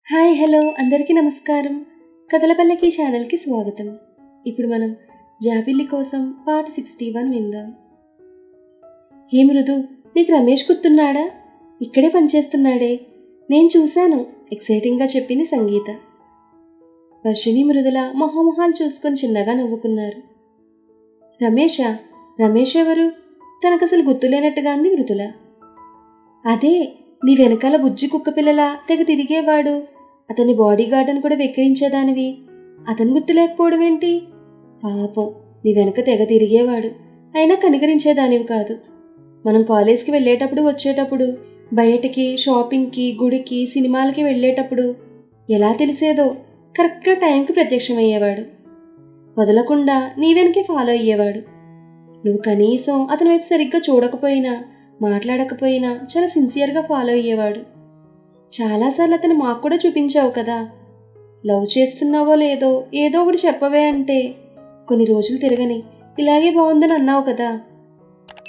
Hi hello అందరికీ నమస్కారం. కథలపల్లకి ఛానల్కి స్వాగతం. ఇప్పుడు మనం జాబిల్లి కోసం పార్ట్ 61 విందాం. ఏ మృదు, నీకు రమేష్ గుర్తున్నాడా? ఇక్కడే పనిచేస్తున్నాడే, నేను చూశాను ఎక్సైటింగ్గా చెప్పింది సంగీత. వర్షిణి మృదుల మొహమొహాలు చూసుకొని చిన్నగా నవ్వుకున్నారు. రమేషా? రమేష్ ఎవరు? తనకసలు గుర్తులేనట్టుగా అంది మృదుల. అదే, నీ వెనకాల బుజ్జి కుక్క పిల్లలా తెగ తిరిగేవాడు, అతని బాడీ గార్డును కూడా వెక్కిరించేదానివి, అతను గుర్తులేకపోవడం ఏంటి? పాపం, నీ వెనక తెగ తిరిగేవాడు, అయినా కనికరించేదానివి కాదు. మనం కాలేజ్కి వెళ్ళేటప్పుడు వచ్చేటప్పుడు, బయటికి షాపింగ్కి గుడికి సినిమాలకి వెళ్ళేటప్పుడు ఎలా తెలిసేదో కరెక్ట్గా టైంకి ప్రత్యక్షమయ్యేవాడు. వదలకుండా నీ వెనకే ఫాలో అయ్యేవాడు. నువ్వు కనీసం అతని వైపు సరిగ్గా చూడకపోయినా మాట్లాడకపోయినా చాలా సిన్సియర్గా ఫాలో అయ్యేవాడు. చాలాసార్లు అతను మాకు కూడా చూపించావు కదా. లవ్ చేస్తున్నావో లేదో ఏదో ఒకటి చెప్పవే అంటే కొన్ని రోజులు తిరగని ఇలాగే బాగుందని అన్నావు కదా.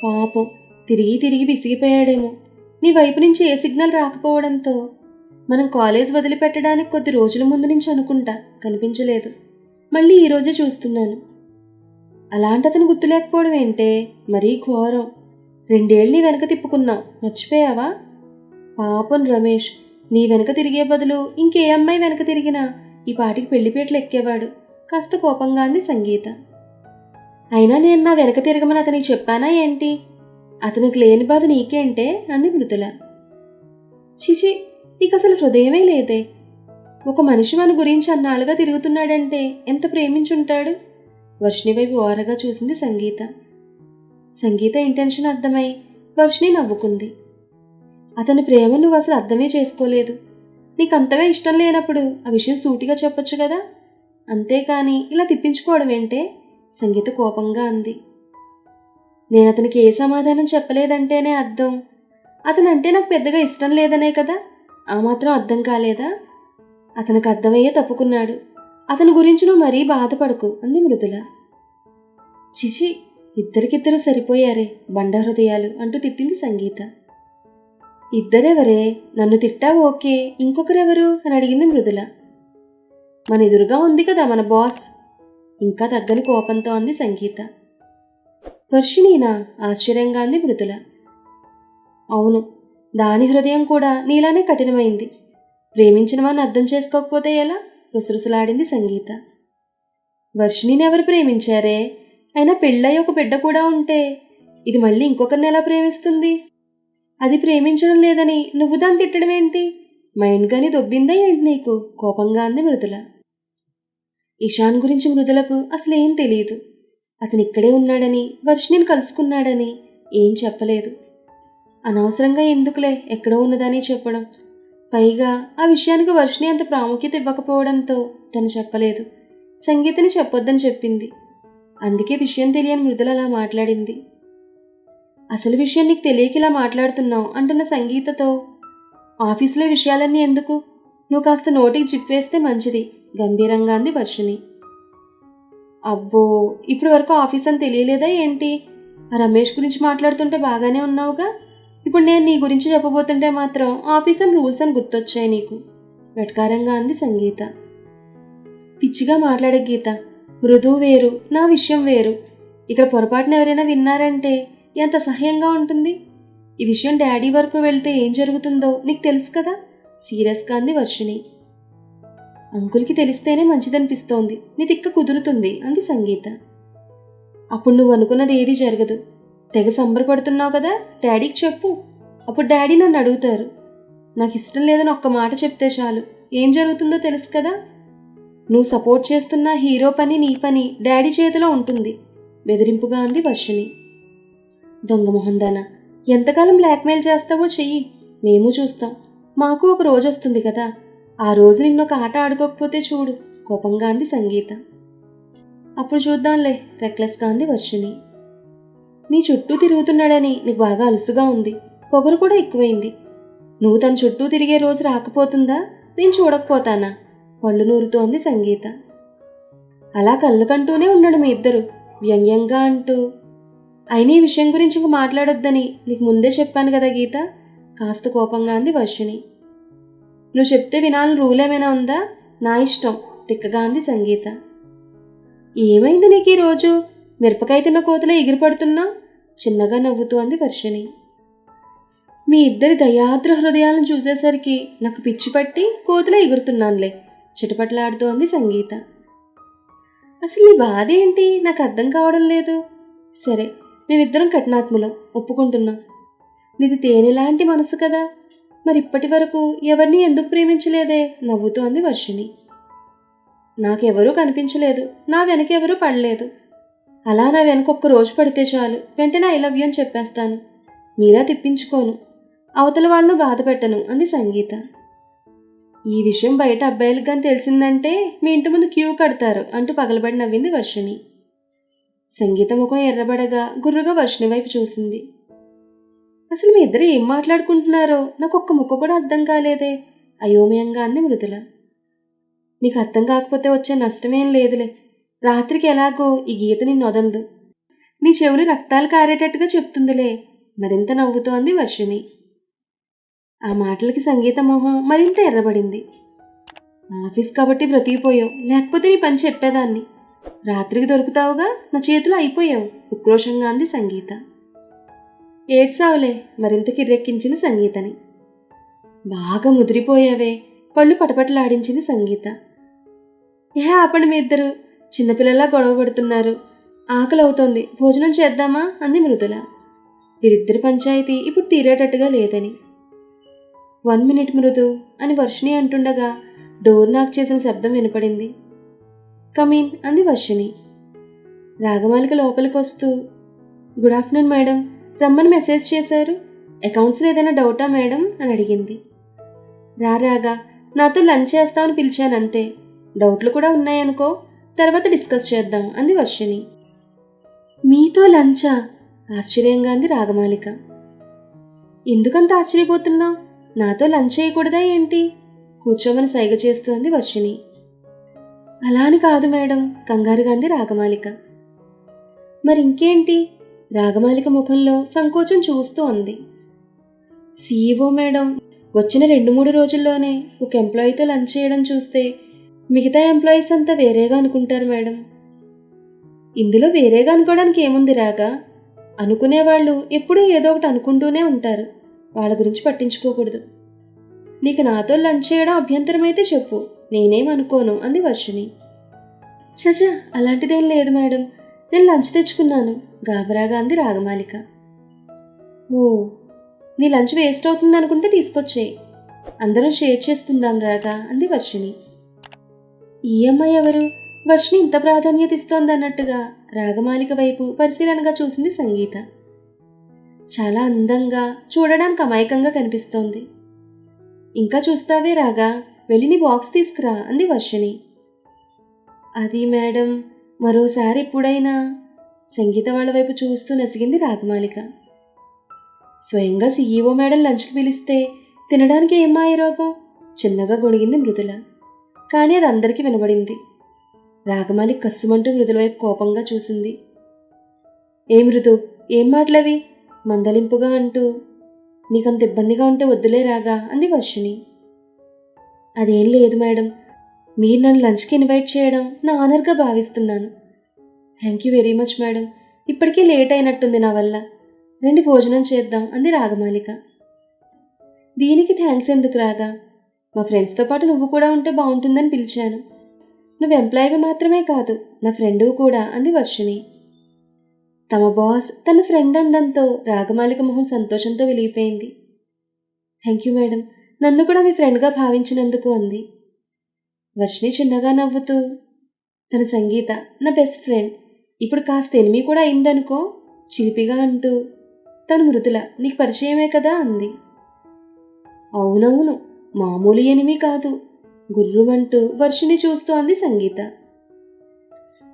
పాపం, తిరిగి తిరిగి విసిగిపోయాడేమో. నీ వైపు నుంచి ఏ సిగ్నల్ రాకపోవడంతో మనం కాలేజ్ వదిలిపెట్టడానికి కొద్ది రోజుల ముందు నుంచి అనుకుంటా కనిపించలేదు. మళ్ళీ ఈరోజే చూస్తున్నాను. అలాంటి అతను గుర్తులేకపోవడం ఏంటే, మరీ ఘోరం. 2 ఏళ్ళు నీ వెనక తిప్పుకున్నావు, మర్చిపోయావా? పాపం రమేష్, నీ వెనక తిరిగే బదులు ఇంకే అమ్మాయి వెనక తిరిగినా ఈ పాటికి పెళ్లిపేటలు ఎక్కేవాడు. కాస్త కోపంగా అంది సంగీత. అయినా నేను నా వెనక తిరగమని అతనికి చెప్పానా ఏంటి? అతనికి లేని బాధ నీకేంటే అంది మృదుల. చిచి, నీకు అసలు హృదయమే లేదే. ఒక మనిషి మన గురించి అన్నాళ్ళుగా తిరుగుతున్నాడంటే ఎంత ప్రేమించుంటాడు? వర్షిణి వైపు ఓరగా చూసింది సంగీత. సంగీత ఇంటెన్షన్ అర్థమై వర్షిణి నవ్వుకుంది. అతని ప్రేమ నువ్వు అసలు అర్థమే చేసుకోలేదు. నీకంతగా ఇష్టం లేనప్పుడు ఆ విషయం సూటిగా చెప్పొచ్చు కదా, అంతేకాని ఇలా తిప్పించుకోవడం ఏంటే? సంగీత కోపంగా అంది. నేను అతనికి ఏ సమాధానం చెప్పలేదంటేనే అర్థం అతనంటే నాకు పెద్దగా ఇష్టం లేదనే కదా. ఆ మాత్రం అర్థం కాలేదా? అతనికి అర్థమయ్యే తప్పుకున్నాడు. అతని గురించి నువ్వు మరీ బాధపడకు అంది మృదుల. చిచి, ఇద్దరికిద్దరు సరిపోయారే బండ హృదయాలు అంటూ తిట్టింది సంగీత. ఇద్దరెవరే? నన్ను తిట్టావు ఓకే, ఇంకొకరెవరు అని అడిగింది మృదుల. మన ఎదురుగా ఉంది కదా మన బాస్, ఇంకా తగ్గని కోపంతో అంది సంగీత. వర్షిణీనా? ఆశ్చర్యంగా అంది మృదుల. అవును, దాని హృదయం కూడా నీలానే కఠినమైంది. ప్రేమించిన వాడిని అర్థం చేసుకోకపోతే ఎలా? రుసరుసలాడింది సంగీత. వర్షిణిని ఎవరు ప్రేమించారే? అయినా పెళ్ళై ఒక బిడ్డ కూడా ఉంటే ఇది మళ్ళీ ఇంకొకరిని ఎలా ప్రేమిస్తుంది? అది ప్రేమించడం లేదని నువ్వు దాన్ని తిట్టడం ఏంటి? మైండ్ గాని దొబ్బిందా ఏంటి నీకు? కోపంగా అంది మృదుల. ఇషాన్ గురించి మృదులకు అసలేం తెలియదు. అతను ఇక్కడే ఉన్నాడని వర్షిణిని కలుసుకున్నాడని ఏం చెప్పలేదు. అనవసరంగా ఎందుకులే ఎక్కడో ఉన్నదని చెప్పడం. పైగా ఆ విషయానికి వర్షిణి అంత ప్రాముఖ్యత ఇవ్వకపోవడంతో తను చెప్పలేదు. సంగీతని చెప్పొద్దని చెప్పింది. అందుకే విషయం తెలియని మృదుల అలా మాట్లాడింది. అసలు విషయం నీకు తెలియక ఇలా మాట్లాడుతున్నావు అంటున్న సంగీతతో, ఆఫీసులో విషయాలన్నీ ఎందుకు? నువ్వు కాస్త నోటికి చిప్పేస్తే మంచిది గంభీరంగా అంది వర్షిణి. అబ్బో, ఇప్పుడు వరకు ఆఫీస్ అని తెలియలేదా ఏంటి? ఆ రమేష్ గురించి మాట్లాడుతుంటే బాగానే ఉన్నావుగా, ఇప్పుడు నేను నీ గురించి చెప్పబోతుంటే మాత్రం ఆఫీస్ అని రూల్స్ అని గుర్తొచ్చాయి నీకు, వెటకారంగా అంది సంగీత. పిచ్చిగా మాట్లాడే గీత, మృదువు వేరు, నా విషయం వేరు. ఇక్కడ పొరపాటున ఎవరైనా విన్నారంటే ఎంత సహ్యంగా ఉంటుంది? ఈ విషయం డాడీ వరకు వెళ్తే ఏం జరుగుతుందో నీకు తెలుసు కదా, సీరియస్గా అంది వర్షిణి. అంకుల్కి తెలిస్తేనే మంచిదనిపిస్తోంది, నీ తిక్క కుదురుతుంది అంది సంగీత. అప్పుడు నువ్వు అనుకున్నది ఏది జరగదు. తెగ సంబరపడుతున్నావు కదా, డాడీకి చెప్పు. అప్పుడు డాడీ నన్ను అడుగుతారు. నాకు ఇష్టం లేదని ఒక్క మాట చెప్తే చాలు, ఏం జరుగుతుందో తెలుసు కదా. నువ్వు సపోర్ట్ చేస్తున్న హీరో పని నీ పని డాడీ చేతిలో ఉంటుంది, బెదిరింపుగా అంది వర్షిణి. దొంగమొహందానా, ఎంతకాలం బ్లాక్మెయిల్ చేస్తావో చెయ్యి, మేము చూస్తాం. మాకు ఒక రోజు వస్తుంది కదా, ఆ రోజు నిన్నొక ఆట ఆడుకోకపోతే చూడు, కోపంగా అంది సంగీత. అప్పుడు చూద్దాంలే, రెక్లెస్గా అంది వర్షిణి. నీ చుట్టూ తిరుగుతున్నాడని నీకు బాగా అలుసుగా ఉంది, పొగరు కూడా ఎక్కువైంది. నువ్వు తన చుట్టూ తిరిగే రోజు రాకపోతుందా? నేను చూడకపోతానా? పళ్ళు నూరుతూ అంది సంగీత. అలా కళ్ళు కంటూనే ఉన్నాడు మీ ఇద్దరు, వ్యంగ్యంగా అంటూ. అయినా ఈ విషయం గురించి ఇంక మాట్లాడొద్దని నీకు ముందే చెప్పాను కదా గీత, కాస్త కోపంగా అంది వర్షిణి. నువ్వు చెప్తే వినాలని రూల్ ఏమైనా ఉందా? నా ఇష్టం తిక్కగా అంది సంగీత. ఏమైంది నీకు ఈరోజు? మిరపకాయ తిన్న కోతలో ఎగిరిపడుతున్నా చిన్నగా నవ్వుతూ అంది వర్షిణి. మీ ఇద్దరి దయాద్ర హృదయాలను చూసేసరికి నాకు పిచ్చి పట్టి కోతలో ఎగురుతున్నానులే చిటపట్లాడుతూ అంది సంగీత. అసలు నీ బాధ ఏంటి? నాకు అర్థం కావడం లేదు. సరే, మేమిద్దరం కఠినాత్ములం, ఒప్పుకుంటున్నాం. నీది తేనెలాంటి మనసు కదా, మరి ఇప్పటి వరకు ఎవరిని ఎందుకు ప్రేమించలేదే? నవ్వుతూ అంది వర్షిణి. నాకెవరూ కనిపించలేదు, నా వెనకెవరూ పడలేదు. అలా నా వెనక ఒక్క రోజు పడితే చాలు, వెంటనే ఐ లవ్ యూ అని చెప్పేస్తాను. మీరా తిప్పించుకోను, అవతల వాళ్ళను బాధ పెట్టను అంది సంగీత. ఈ విషయం బయట అబ్బాయిలకు కానీ తెలిసిందంటే మీ ఇంటి ముందు క్యూ కడతారు అంటూ పగలబడి నవ్వింది వర్షిణి. సంగీత ముఖం ఎర్రబడగా గుర్రుగా వర్షిణి వైపు చూసింది. అసలు మీ ఇద్దరు ఏం మాట్లాడుకుంటున్నారో నాకు ఒక్క ముక్క కూడా అర్థం కాలేదే అయోమయంగా అంది మృదుల. నీకు అర్థం కాకపోతే వచ్చే నష్టమేం లేదులే. రాత్రికి ఎలాగో ఈ గీత నిన్ను వదలదు. నీ చెవులు రక్తాలు కారేటట్టుగా చెప్తుందిలే మరింత నవ్వుతూ అంది వర్షిణి. ఆ మాటలకి సంగీత మొహం మరింత ఎర్రబడింది. ఆఫీస్ కాబట్టి బ్రతికిపోయావు, లేకపోతే నీ పని చెప్పేదాన్ని. రాత్రికి దొరుకుతావుగా, నా చేతిలో అయిపోయావు ఉక్రోషంగా అంది సంగీత. ఏడ్సావులే మరింత కిర్రెక్కించింది సంగీతని. బాగా ముదిరిపోయావే పళ్ళు పటపటలాడించింది సంగీత. ఆపండి మీ ఇద్దరు, చిన్నపిల్లలా గొడవ పడుతున్నారు. ఆకలి అవుతోంది, భోజనం చేద్దామా అంది మృదుల. వీరిద్దరి పంచాయతీ ఇప్పుడు తీరేటట్టుగా లేదని. 1 minute మృదు అని వర్షిణి అంటుండగా డోర్ నాక్ చేసిన శబ్దం వినపడింది. కమీన్ అంది వర్షిణి. రాగమాలిక లోపలికి వస్తూ, గుడ్ ఆఫ్టర్నూన్ మేడం, రమ్మని మెసేజ్ చేశారు. అకౌంట్స్లో ఏదైనా డౌటా మేడం అని అడిగింది. రాగా, నాతో లంచ్ చేస్తామని పిలిచానంతే. డౌట్లు కూడా ఉన్నాయనుకో, తర్వాత డిస్కస్ చేద్దాం అంది వర్షిణి. మీతో లంచా? ఆశ్చర్యంగా అంది రాగమాలిక. ఎందుకంత ఆశ్చర్యపోతున్నావు? నాతో లంచ్ చేయకూడదా ఏంటి? కూర్చోమని సైగ చేస్తూ అంది వర్షిణి. అలా అని కాదు మేడం, కంగారుగా అంది రాగమాలిక. మరింకేంటి? రాగమాలిక ముఖంలో సంకోచం చూస్తూ ఉంది. CEO మేడం, వచ్చిన 2-3 రోజుల్లోనే ఒక ఎంప్లాయీతో లంచ్ చేయడం చూస్తే మిగతా ఎంప్లాయీస్ అంతా వేరేగా అనుకుంటారు మేడం. ఇందులో వేరేగా అనుకోవడానికి ఏముంది రాగా? అనుకునేవాళ్ళు ఎప్పుడూ ఏదో ఒకటి అనుకుంటూనే ఉంటారు, వాళ్ళ గురించి పట్టించుకోకూడదు. నీకు నాతో లంచ్ చేయడం అభ్యంతరమైతే చెప్పు, నేనేం అనుకోను అంది వర్షిణి. చచా, అలాంటిదేం లేదు మేడం, నేను లంచ్ తెచ్చుకున్నాను గాబరాగా అంది రాగమాలిక. ఓ, నీ లంచ్ వేస్ట్ అవుతుంది అనుకుంటే తీసుకొచ్చేయి, అందరం షేర్ చేసుకుందాం రాగా అంది వర్షిణి. ఈ అమ్మాయి ఎవరు? వర్షిణి ఇంత ప్రాధాన్యత ఇస్తోందన్నట్టుగా రాగమాలిక వైపు పరిశీలనగా చూసింది సంగీత. చాలా అందంగా, చూడడానికి అమాయకంగా కనిపిస్తోంది. ఇంకా చూస్తావే రాగా, వెళ్ళి నీ బాక్స్ తీసుకురా అంది వర్షిణి. అది మేడం, మరోసారి ఎప్పుడైనా సంగీత వాళ్ళ వైపు చూస్తూ నసిగింది రాగమాలిక. స్వయంగా CEO మేడం లంచ్కి పిలిస్తే తినడానికి ఏం మాయరోగం? చిన్నగా గొణిగింది మృదుల. కానీ అది అందరికీ వినబడింది. రాగమాలిక కస్సుమంటూ మృదుల వైపు కోపంగా చూసింది. ఏ మృదు, ఏం మాటలవి మందలింపుగా అంటూ. నీకంత ఇబ్బందిగా ఉంటే వద్దులే రాగా అంది వర్షిణి. అదేం లేదు మేడం, మీరు నన్ను లంచ్కి ఇన్వైట్ చేయడం నా ఆనర్గా భావిస్తున్నాను. Thank you very much madam, ఇప్పటికే లేట్ అయినట్టుంది నా వల్ల. రండి భోజనం చేద్దాం అంది రాగమాలిక. దీనికి థ్యాంక్స్ ఎందుకు రాగా, మా ఫ్రెండ్స్తో పాటు నువ్వు కూడా ఉంటే బాగుంటుందని పిలిచాను. నువ్వు ఎంప్లాయీవి మాత్రమే కాదు, నా ఫ్రెండు కూడా అంది వర్షిణి. తమ బాస్ తన ఫ్రెండ్ అనడంతో రాగమాలిక మొహం సంతోషంతో వెలిగిపోయింది. థ్యాంక్ యూ మేడం, నన్ను కూడా మీ ఫ్రెండ్గా భావించినందుకు అంది. వర్షిణి చిన్నగా నవ్వుతూ, తన సంగీత నా బెస్ట్ ఫ్రెండ్, ఇప్పుడు కాస్త ఎనిమి కూడా అయిందనుకో చిలిపిగా అంటూ. తను మృదుల, నీకు పరిచయమే కదా అంది. అవునవును, మామూలు ఎనిమి కాదు గుర్రుమంటూ వర్షిణి చూస్తూ అంది సంగీత.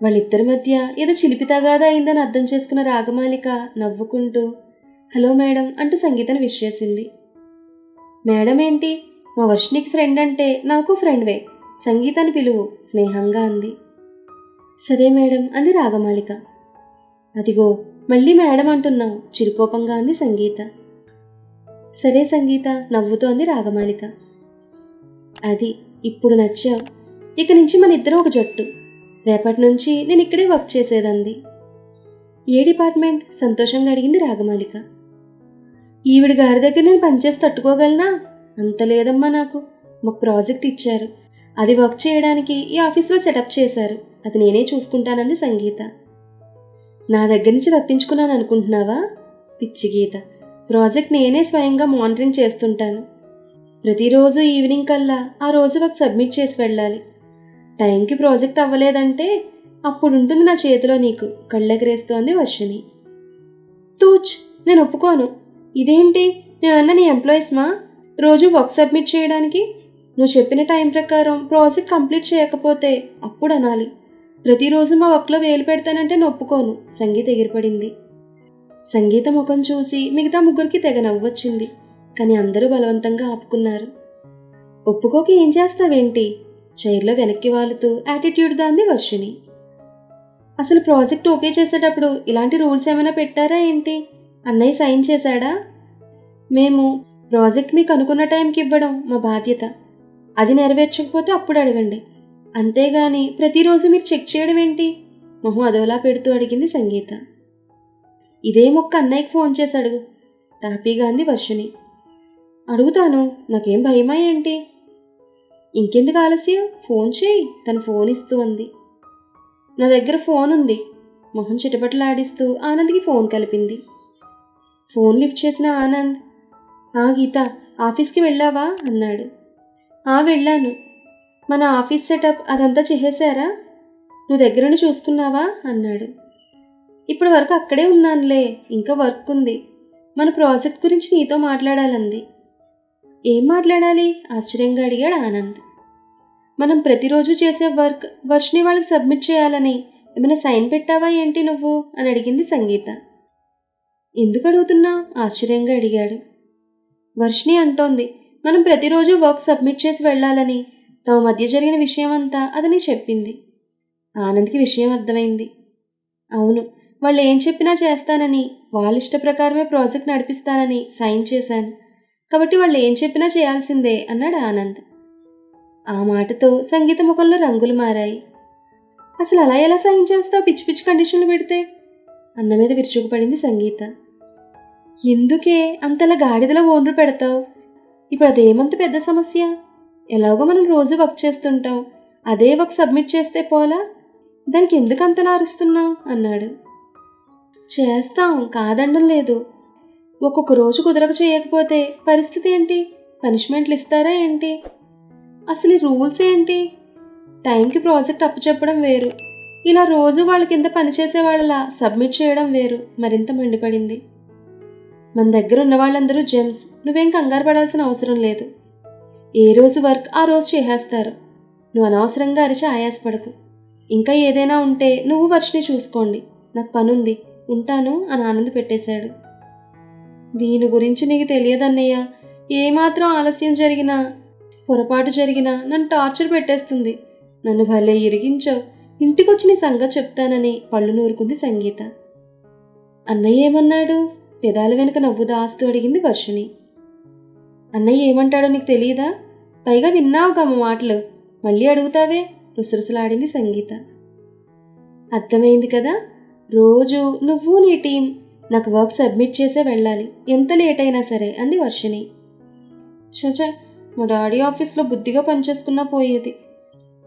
వాళ్ళిద్దరి మధ్య ఏదో చిలిపి తగాదా అయిందని అర్థం చేసుకున్న రాగమాలిక నవ్వుకుంటూ హలో మేడం అంటూ సంగీతను విష్ చేసింది. మేడం ఏంటి, మా వర్షిణికి ఫ్రెండ్ అంటే నాకు ఫ్రెండ్వే, సంగీతాన్ని పిలువు స్నేహంగా అంది. సరే మేడం అంది రాగమాలిక. అదిగో మళ్ళీ మేడం అంటున్నావు చిరుకోపంగా అంది సంగీత. సరే సంగీత నవ్వుతూ అంది రాగమాలిక. అది ఇప్పుడు నచ్చావు. ఇక నుంచి మన ఇద్దరం ఒక జట్టు. రేపటి నుంచి నేను ఇక్కడే వర్క్ చేసేదంది. ఏ డిపార్ట్మెంట్? సంతోషంగా అడిగింది రాగమాలిక. ఈవిడ గారి దగ్గర నేను పనిచేసి తట్టుకోగలనా? అంత లేదమ్మా నాకు. మాకు ప్రాజెక్ట్ ఇచ్చారు, అది వర్క్ చేయడానికి ఈ ఆఫీస్లో సెటప్ చేశారు, అది నేనే చూసుకుంటానంది సంగీత. నా దగ్గర నుంచి తప్పించుకున్నాను అనుకుంటున్నావా? పిచ్చి గీత, ప్రాజెక్ట్ నేనే స్వయంగా మానిటరింగ్ చేస్తుంటాను. ప్రతిరోజు ఈవినింగ్ కల్లా ఆ రోజు వర్క్ సబ్మిట్ చేసి వెళ్ళాలి. టైంకి ప్రాజెక్ట్ అవ్వలేదంటే అప్పుడుంటుంది నా చేతిలో నీకు, కళ్ళెగరేస్తోంది వర్షిణి. తూచ్, నేను ఒప్పుకోను. ఇదేంటి, మేమన్నా నీ ఎంప్లాయీస్మా రోజు వర్క్ సబ్మిట్ చేయడానికి? నువ్వు చెప్పిన టైం ప్రకారం ప్రాజెక్ట్ కంప్లీట్ చేయకపోతే అప్పుడు అనాలి. ప్రతిరోజు మా వర్క్లో వేలు పెడతానంటే నొప్పుకోను. సంగీత ఎగిరిపడింది. సంగీత ముఖం చూసి మిగతా ముగ్గురికి తెగ నవ్వొచ్చింది. కానీ అందరూ బలవంతంగా ఆపుకున్నారు. ఒప్పుకోక ఏం చేస్తావేంటి? చైర్లో వెనక్కి వాలుతూ యాటిట్యూడ్గా అంది వర్షిణి. అసలు ప్రాజెక్ట్ ఓకే చేసేటప్పుడు ఇలాంటి రూల్స్ ఏమైనా పెట్టారా ఏంటి? అన్నయ్య సైన్ చేశాడా? మేము ప్రాజెక్ట్ మీకు అనుకున్న టైంకి ఇవ్వడం మా బాధ్యత. అది నెరవేర్చకపోతే అప్పుడు అడగండి. అంతేగాని ప్రతిరోజు మీరు చెక్ చేయడం ఏంటి? మొహం అదోలా పెడుతూ అడిగింది సంగీత. ఇదే మొక్క అన్నయ్యకి ఫోన్ చేసి అడుగు, తాపీగా అంది వర్షిణి. అడుగుతాను, నాకేం భయమా ఏంటి? ఇంకెందుకు ఆలస్యం, ఫోన్ చేయి, తను ఫోన్ ఇస్తూ అంది. నా దగ్గర ఫోన్ ఉంది. మొహం చిటపటలాడిస్తూ ఆనంద్కి ఫోన్ కలిపింది. ఫోన్ లిఫ్ట్ చేసిన ఆనంద్, గీత, ఆఫీస్కి వెళ్ళావా అన్నాడు. వెళ్ళాను. మన ఆఫీస్ సెటప్ అదంతా చేసేశారా? నువ్వు దగ్గరుండి చూసుకున్నావా అన్నాడు. ఇప్పటి వరకు అక్కడే ఉన్నానులే, ఇంకా వర్క్ ఉంది. మన ప్రాజెక్ట్ గురించి నీతో మాట్లాడాలంది. ఏం మాట్లాడాలి? ఆశ్చర్యంగా అడిగాడు ఆనంద్. మనం ప్రతిరోజు చేసే వర్క్ వర్షిణి వాళ్ళకి సబ్మిట్ చేయాలని ఏమైనా సైన్ పెట్టావా ఏంటి నువ్వు అని అడిగింది సంగీత. ఎందుకు అడుగుతున్నావు? ఆశ్చర్యంగా అడిగాడు. వర్షిణి అంటోంది మనం ప్రతిరోజు వర్క్ సబ్మిట్ చేసి వెళ్ళాలని. తమ మధ్య జరిగిన విషయం అంతా అదని చెప్పింది. ఆనంద్కి విషయం అర్థమైంది. అవును, వాళ్ళు ఏం చెప్పినా చేస్తానని, వాళ్ళ ఇష్ట ప్రకారమే ప్రాజెక్ట్ నడిపిస్తానని సైన్ చేశాను. కాబట్టి వాళ్ళు ఏం చెప్పినా చేయాల్సిందే అన్నాడు ఆనంద్. ఆ మాటతో సంగీత ముఖంలో రంగులు మారాయి. అసలు అలా ఎలా సైన్ చేస్తావు పిచ్చి పిచ్చి కండిషన్లు పెడితే? అన్న మీద విరుచుకుపడింది సంగీత. ఎందుకే అంతలా గాడిదలో ఓన్రు పెడతావు? ఇప్పుడు అదేమంత పెద్ద సమస్య? ఎలాగో మనం రోజు వర్క్ చేస్తుంటాం, అదే వర్క్ సబ్మిట్ చేస్తే పోలా? దానికి ఎందుకు అంతలా అరుస్తున్నావు అన్నాడు. చేస్తాం, కాదండం లేదు. ఒక్కొక్క రోజు కుదరక చేయకపోతే పరిస్థితి ఏంటి? పనిష్మెంట్లు ఇస్తారా ఏంటి? అసలు ఈ రూల్స్ ఏంటి? టైంకి ప్రాజెక్ట్ అప్పచెప్పడం వేరు, ఇలా రోజు వాళ్ళ కింద పనిచేసే వాళ్ళలా సబ్మిట్ చేయడం వేరు. మరింత మండిపడింది. మన దగ్గర ఉన్న వాళ్ళందరూ జెమ్స్, నువ్వేం కంగారు పడాల్సిన అవసరం లేదు. ఏ రోజు వర్క్ ఆ రోజు చేసేస్తారు. నువ్వు అనవసరంగా అరిచి ఆయాసపడకు. ఇంకా ఏదైనా ఉంటే నువ్వు వర్షిని చూసుకోండి, నాకు పనుంది, ఉంటాను అని ఆనంద్ పెట్టేశాడు. దీని గురించి నీకు తెలియదన్నయ్య. ఏమాత్రం ఆలస్యం జరిగినా, పొరపాటు జరిగినా నన్ను టార్చర్ పెట్టేస్తుంది. నన్ను భలే ఇరిగించావు. ఇంటికొచ్చి నీ సంగతి చెప్తానని పళ్ళు నూరుకుంది సంగీత. అన్నయ్య ఏమన్నాడు? పెదాల వెనుక నవ్వు దాస్తూ అడిగింది వర్షిణి. అన్నయ్య ఏమంటాడో నీకు తెలియదా? పైగా విన్నావుగా మా మాటలు, మళ్ళీ అడుగుతావే? రుసరుసలాడింది సంగీత. అర్థమైంది కదా, రోజు నువ్వు నీ టీం నాకు వర్క్ సబ్మిట్ చేసే వెళ్ళాలి, ఎంత లేట్ అయినా సరే అంది వర్షిణి. చచ, మా డాడీ ఆఫీస్లో బుద్ధిగా పనిచేసుకున్నా పోయేది.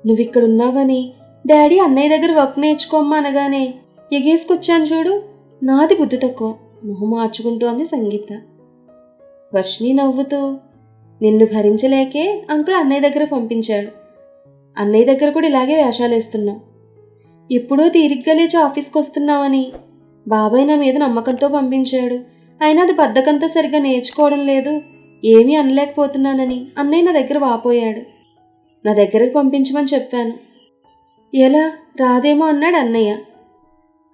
నువ్విక్కడున్నావని డాడీ అన్నయ్య దగ్గర వర్క్ నేర్చుకోమ్మా అనగానే ఎగేసుకొచ్చాను చూడు, నాది బుద్ధి తక్కువ, మొహం మార్చుకుంటూ అంది సంగీత. వర్షిణి నవ్వుతూ, నిన్ను భరించలేకే అంకుల్ అన్నయ్య దగ్గర పంపించాడు. అన్నయ్య దగ్గర కూడా ఇలాగే వేషాలు వేస్తున్నావు. ఎప్పుడూ తీరిగ్గా లేచి ఆఫీస్కి వస్తున్నావని బాబాయ్ నా మీద నమ్మకంతో పంపించాడు. అయినా అది బద్ధకంతో సరిగ్గా నేర్చుకోవడం లేదు, ఏమీ అనలేకపోతున్నానని అన్నయ్య నా దగ్గర వాపోయాడు. నా దగ్గరకు పంపించమని చెప్పాను. ఎలా రాదేమో అన్నాడు అన్నయ్య.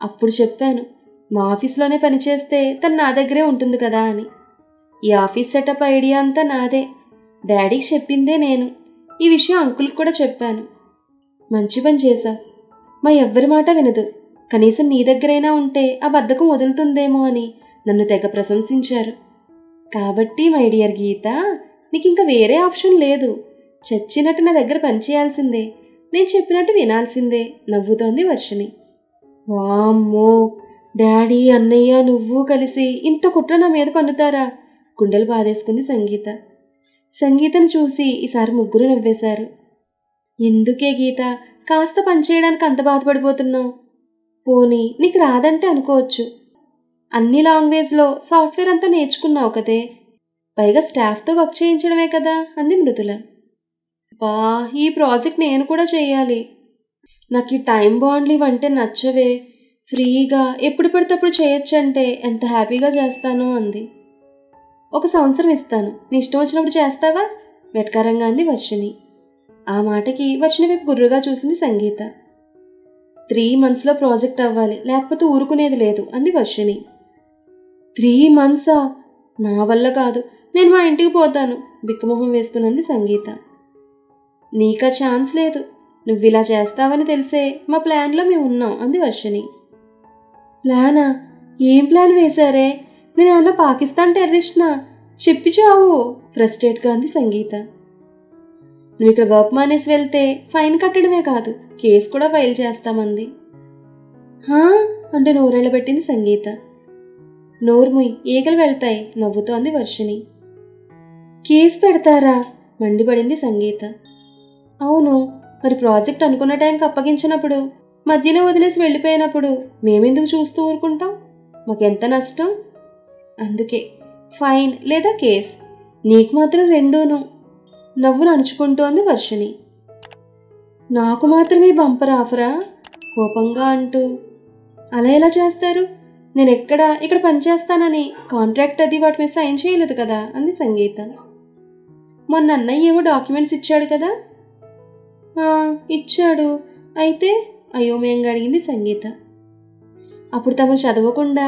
అప్పుడు చెప్పాను, మా ఆఫీస్లోనే పనిచేస్తే తను నా దగ్గరే ఉంటుంది కదా అని. ఈ ఆఫీస్ సెటప్ ఐడియా అంతా నాదే, డాడీకి చెప్పిందే నేను. ఈ విషయం అంకుల్కి కూడా చెప్పాను. మంచి పని చేశా. మా ఎవ్వరి మాట వినదు, కనీసం నీ దగ్గరైనా ఉంటే ఆ బద్ధకం వదులుతుందేమో అని నన్ను తెగ ప్రశంసించారు. కాబట్టి మై డియర్ గీత, నీకు ఇంకా వేరే ఆప్షన్ లేదు. చచ్చినట్టు నా దగ్గర పనిచేయాల్సిందే, నేను చెప్పినట్టు వినాల్సిందే నవ్వుతోంది వర్షిణి. వామ్మో, డాడీ అన్నయ్య నువ్వు కలిసి ఇంత కుట్ర నా మీద పన్నుతారా? గుండెలు బాధేసుకుంది సంగీత. సంగీతను చూసి ఈసారి ముగ్గురు నవ్వేశారు. ఎందుకే గీత కాస్త పనిచేయడానికి అంత బాధపడిపోతున్నావు? పోనీ నీకు రాదంటే అనుకోవచ్చు, అన్ని లాంగ్వేజ్లో సాఫ్ట్వేర్ అంతా నేర్చుకున్నావు కదే, పైగా స్టాఫ్తో వర్క్ చేయించడమే కదా అంది మృదుల. బా, ఈ ప్రాజెక్ట్ నేను కూడా చేయాలి. నాకు ఈ టైం బాండ్ లీవ్ అంటే నచ్చవే, ఫ్రీగా ఎప్పుడు పడితే అప్పుడు చేయొచ్చంటే ఎంత హ్యాపీగా చేస్తానో అంది. 1 సంవత్సరం ఇస్తాను, నీ ఇష్టం వచ్చినప్పుడు చేస్తావా? వెటకారంగా అంది వర్షిణి. ఆ మాటకి వర్షిణి వైపు గుర్రుగా చూసింది సంగీత. 3 monthsలో ప్రాజెక్ట్ అవ్వాలి, లేకపోతే ఊరుకునేది లేదు అంది వర్షిణి. 3 monthsా? నా వల్ల కాదు, నేను మా ఇంటికి పోతాను బిక్కమొహం వేసుకున్నది సంగీత. నీకా ఛాన్స్ లేదు, నువ్వు ఇలా చేస్తావని తెలిసే మా ప్లాన్లో మేము ఉన్నాం అంది వర్షిణి. ప్లానా? ఏం ప్లాన్ వేశారే? నేను ఏమన్నా పాకిస్తాన్ టెర్రరిస్ట్నా? చెప్పి చావు ఫ్రస్ట్రేట్గా అంది సంగీత. నువ్వు ఇక్కడ వర్క్ మానేసి వెళ్తే ఫైన్ కట్టడమే కాదు, కేసు కూడా ఫైల్ చేస్తామంది. హా అంటే నోరెళ్ళబెట్టింది సంగీత. నోర్ముయ్, ఈగలు వెళ్తాయి నవ్వుతోంది వర్షిణి. కేసు పెడతారా? మండిపడింది సంగీత. అవును, మరి ప్రాజెక్ట్ అనుకున్న టైంకి అప్పగించినప్పుడు మధ్యలో వదిలేసి వెళ్ళిపోయినప్పుడు మేమెందుకు చూస్తూ ఊరుకుంటాం? మాకెంత నష్టం. అందుకే ఫైన్ లేదా కేస్, నీకు మాత్రం రెండూను. నవ్వును అణుచుకుంటోంది వర్షిణి. నాకు మాత్రమే బంపర్ ఆఫరా? కోపంగా అంటూ. అలా ఎలా చేస్తారు? నేను ఇక్కడ పనిచేస్తానని కాంట్రాక్ట్ అది వాటి మీద సైన్ చేయలేదు కదా అంది సంగీత. మొన్న అన్నయ్య ఏవో డాక్యుమెంట్స్ ఇచ్చాడు కదా? ఇచ్చాడు. అయితే అయోమయంగా అడిగింది సంగీత. అప్పుడు తమను చదవకుండా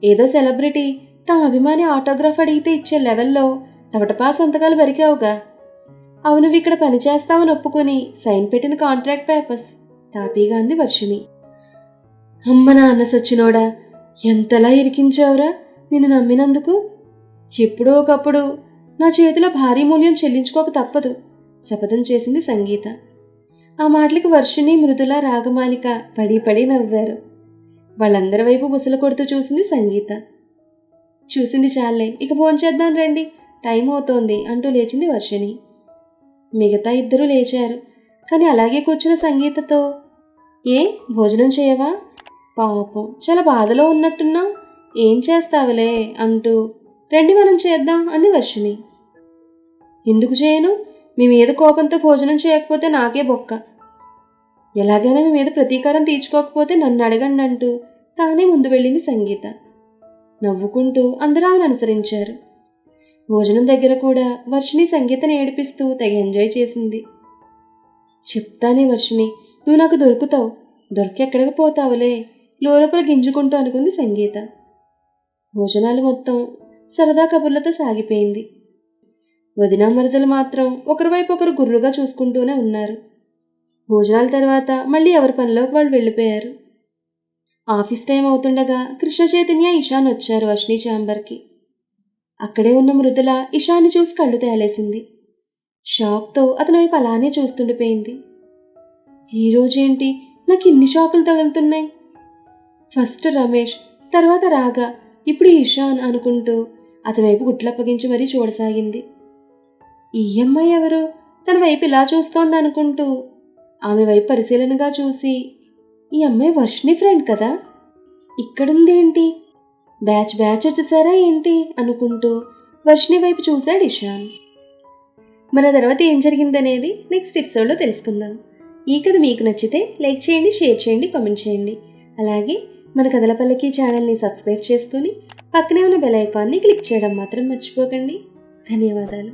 ఏదో సెలబ్రిటీ తమ అభిమాని ఆటోగ్రాఫ్ అడిగితే ఇచ్చే లెవెల్లో టపటపా సంతకాలు బరికావుగా. అవును, నువ్వు ఇక్కడ పనిచేస్తావని ఒప్పుకొని సైన్ పెట్టిన కాంట్రాక్ట్ పేపర్స్ తాపీగా అంది వర్షిణి. అమ్మ నాన్న సచ్చినోడా, ఎంతలా ఇరికించావురా నిన్ను నమ్మినందుకు. ఎప్పుడో ఒకప్పుడు నా చేతిలో భారీ మూల్యం చెల్లించుకోక తప్పదు శపథం చేసింది సంగీత. ఆ మాటలకి వర్షిణి, మృదుల, రాగమాలిక పడి పడి నవ్వారు. వాళ్ళందరి వైపు బుసలు కొడుతూ చూసింది సంగీత. చూసింది చాలే, ఇక భోంచేద్దాం రండి, టైం అవుతోంది అంటూ లేచింది వర్షిణి. మిగతా ఇద్దరూ లేచారు. కానీ అలాగే కూర్చున్న సంగీతతో, ఏ భోజనం చేయవా? పాపం చాలా బాధలో ఉన్నట్టున్నా, ఏం చేస్తావులే అంటూ, రండి మనం చేద్దాం అంది వర్షిణి. ఎందుకు చేయను? మీ మీద కోపంతో భోజనం చేయకపోతే నాకే బొక్క. ఎలాగైనా మీ మీద ప్రతీకారం తీర్చుకోకపోతే నన్ను అడగండి అంటూ తానే ముందు వెళ్ళింది సంగీత. నవ్వుకుంటూ అందరూ ఆమెను అనుసరించారు. భోజనం దగ్గర కూడా వర్షిణి సంగీతని ఏడిపిస్తూ తెగ ఎంజాయ్ చేసింది. చెప్తానే వర్షిణి, నువ్వు నాకు దొరుకుతావు, దొరికెక్కడికి పోతావులే లోపల గింజుకుంటూ అనుకుంది సంగీత. భోజనాలు మొత్తం సరదా కబుర్లతో సాగిపోయింది. వదినా మరదలు మాత్రం ఒకరివైపు ఒకరు గుర్రుగా చూసుకుంటూనే ఉన్నారు. భోజనాల తర్వాత మళ్ళీ ఎవరి పనిలోకి వాళ్ళు వెళ్ళిపోయారు. ఆఫీస్ టైం అవుతుండగా కృష్ణ చైతన్య, ఇషాన్ వచ్చారు వర్షిణి ఛాంబర్కి. అక్కడే ఉన్న మృదుల ఇషాన్ని చూసి కళ్ళు తేలేసింది. షాక్తో అతని వైపు అలానే చూస్తుండిపోయింది. ఈరోజేంటి నాకు ఇన్ని షాకులు తగులుతున్నాయి? ఫస్ట్ రమేష్, తర్వాత రాగా, ఇప్పుడు ఇషాన్ అనుకుంటూ అతని వైపు గుట్లప్పగించి మరీ చూడసాగింది. ఈ అమ్మాయి ఎవరు తన వైపు ఇలా చూస్తోంది అనుకుంటూ ఆమె వైపు పరిశీలనగా చూసి, ఈ అమ్మాయి వర్షిణి ఫ్రెండ్ కదా, ఇక్కడుందేంటి, బ్యాచ్ వచ్చేసారా ఏంటి అనుకుంటూ వర్షిణి వైపు చూశాడు ఇషాన్. మన తర్వాత ఏం జరిగిందనేది నెక్స్ట్ ఎపిసోడ్లో తెలుసుకుందాం. ఈ కథ మీకు నచ్చితే లైక్ చేయండి, షేర్ చేయండి, కామెంట్ చేయండి. అలాగే మన కథల పల్లకి ఛానల్ని సబ్స్క్రైబ్ చేసుకుని పక్కనే ఉన్న బెల్ ఐకాన్ని క్లిక్ చేయడం మాత్రం మర్చిపోకండి. ధన్యవాదాలు.